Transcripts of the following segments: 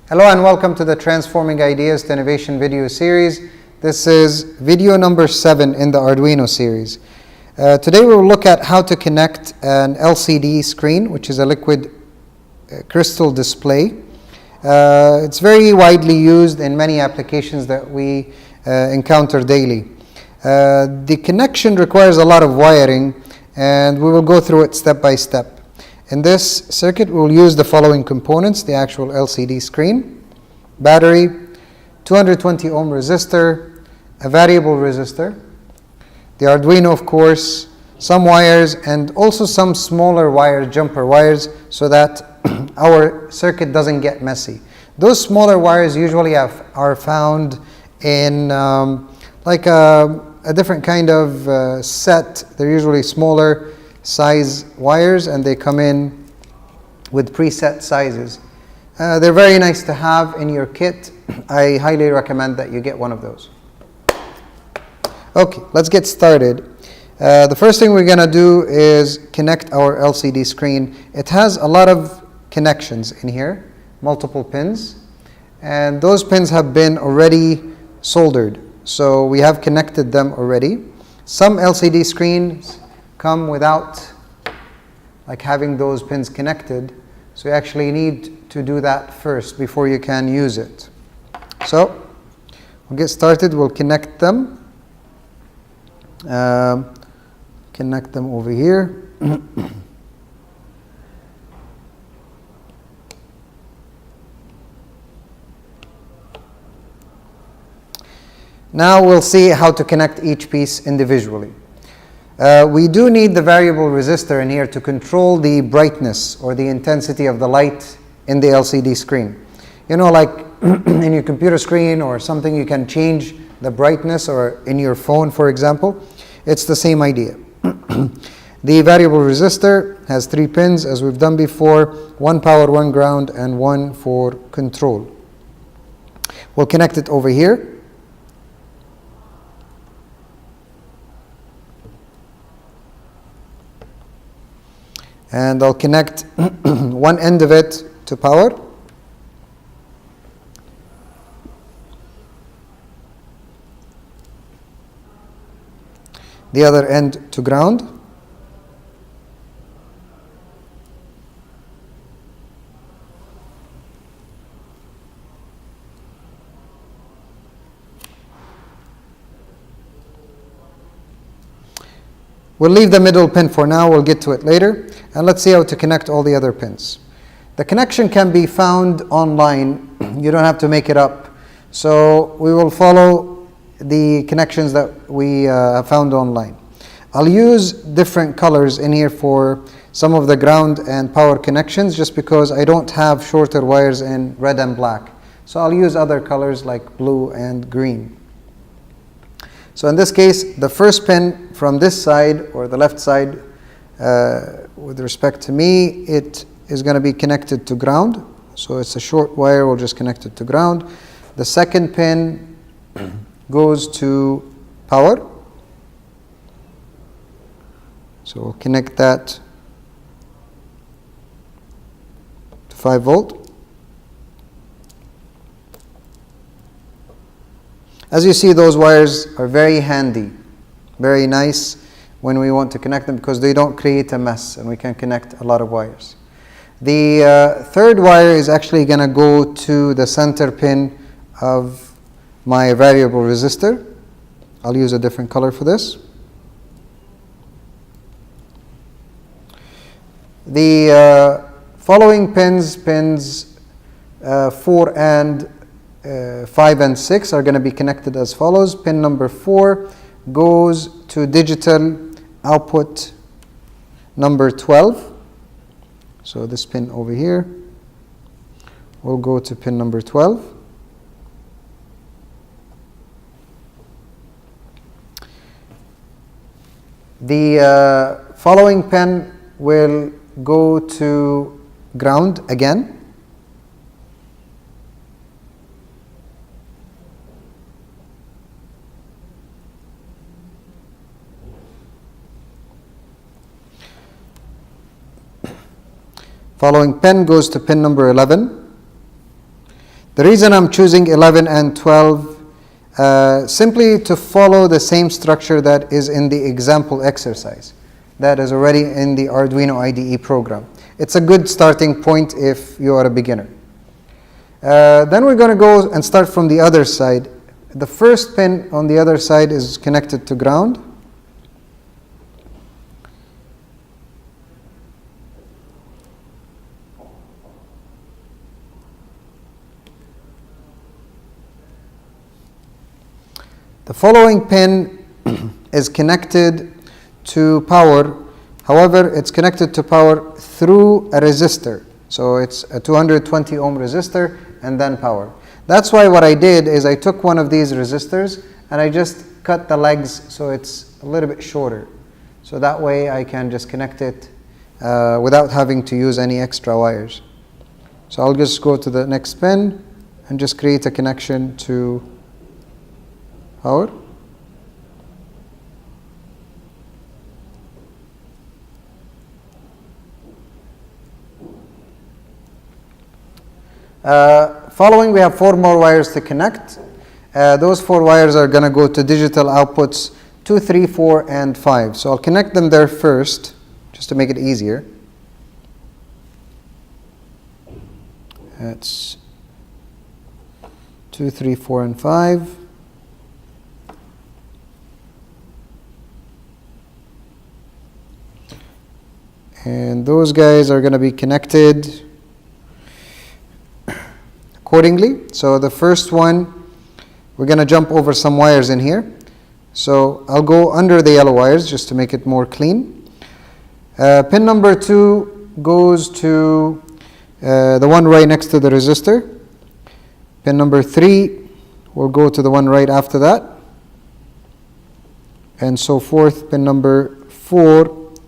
Hello and welcome to the Transforming Ideas to Innovation video series. This is video number 7 in the Arduino series. Today we will look at how to connect an LCD screen, which is a liquid crystal display. It's very widely used in many applications that we encounter daily. The connection requires a lot of wiring, and we will go through it step by step. In this circuit, we'll use the following components: the actual LCD screen, battery, 220 ohm resistor, a variable resistor, the Arduino, of course, some wires, and also some smaller wires, jumper wires, so that our circuit doesn't get messy. Those smaller wires usually are found in like a different kind of set. They're usually smaller size wires, and they come in with preset sizes. They're very nice to have in your kit. I highly recommend that you get one of those. Okay, let's get started. The first thing we're going to do is connect our LCD screen. It has a lot of connections in here, multiple pins, and those pins have been already soldered, so we have connected them already. Some LCD screens come without having those pins connected, so you actually need to do that first before you can use it. So we'll get started. We'll connect them. Connect them over here. Now we'll see how to connect each piece individually. We do need the variable resistor in here to control the brightness or the intensity of the light in the LCD screen. You know, like in your computer screen or something, you can change the brightness, or in your phone, for example. It's the same idea. The variable resistor has 3 pins, as we've done before: 1 power, 1 ground, and 1 for control. We'll connect it over here. And I'll connect one end of it to power, the other end to ground, we'll leave the middle pin for now. We'll get to it later. And let's see how to connect all the other pins. The connection can be found online. You don't have to make it up. So we will follow the connections that we have found online. I'll use different colors in here for some of the ground and power connections, just because I don't have shorter wires in red and black. So I'll use other colors like blue and green. So in this case, the first pin from this side, or the left side, with respect to me, it is going to be connected to ground. So it's a short wire, we'll just connect it to ground. The second pin goes to power. So we'll connect that to 5 volt. As you see, those wires are very handy, very nice when we want to connect them, because they don't create a mess and we can connect a lot of wires. The third wire is actually going to go to the center pin of my variable resistor. I'll use a different color for this. The following pins 4 and 5 and 6 are going to be connected as follows. Pin number 4 goes to digital output number 12. So this pin over here will go to pin number 12. The following pin will go to ground again. Following pin goes to pin number 11. The reason I'm choosing 11 and 12, simply to follow the same structure that is in the example exercise that is already in the Arduino IDE program. It's a good starting point if you are a beginner. Then we're going to go and start from the other side. The first pin on the other side is connected to ground. The following pin is connected to power. However, it's connected to power through a resistor. So it's a 220 ohm resistor and then power. That's why what I did is I took one of these resistors and I just cut the legs so it's a little bit shorter. So that way I can just connect it without having to use any extra wires. So I'll just go to the next pin and just create a connection to power. Following, we have 4 more wires to connect. Those 4 wires are going to go to digital outputs 2, 3, 4, and 5. So I'll connect them there first, just to make it easier. That's 2, 3, 4, and 5. And those guys are going to be connected accordingly. So the first one, we're going to jump over some wires in here. So I'll go under the yellow wires just to make it more clean. Pin number 2 goes to the one right next to the resistor. Pin number 3 will go to the one right after that, and so forth. Pin number 4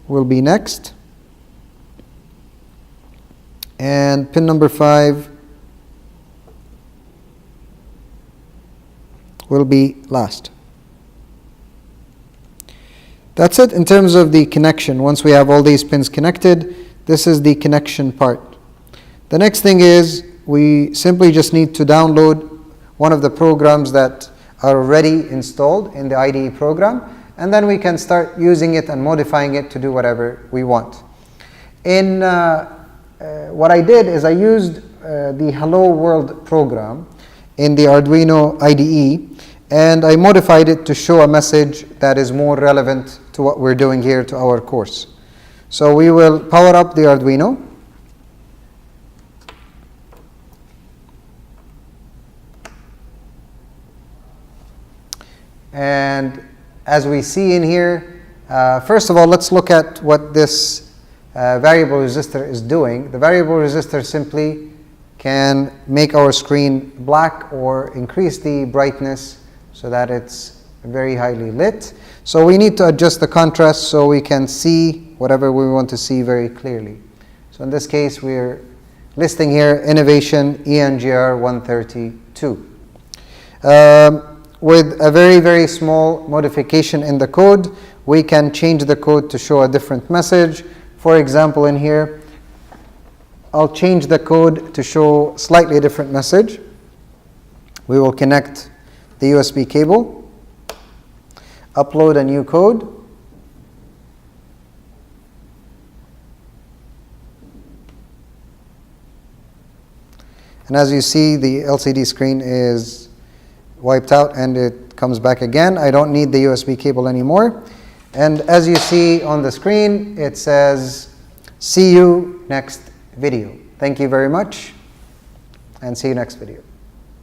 will be next, and pin number 5 will be last. That's it in terms of the connection. Once we have all these pins connected, this is the connection part. The next thing is we simply just need to download one of the programs that are already installed in the IDE program, and then we can start using it and modifying it to do whatever we want. In what I did is I used the Hello World program in the Arduino IDE, and I modified it to show a message that is more relevant to what we're doing here to our course. So we will power up the Arduino. And as we see in here, first of all, let's look at what this variable resistor is doing. The variable resistor simply can make our screen black or increase the brightness so that it's very highly lit. So we need to adjust the contrast so we can see whatever we want to see very clearly. So in this case, we're listing here Innovation ENGR 132. With a very, very small modification in the code, we can change the code to show a different message. For example, in here, I'll change the code to show slightly different message. We will connect the USB cable, upload a new code, and as you see, the LCD screen is wiped out and it comes back again. I don't need the USB cable anymore. And as you see on the screen, it says, "See you next video." Thank you very much, and see you next video.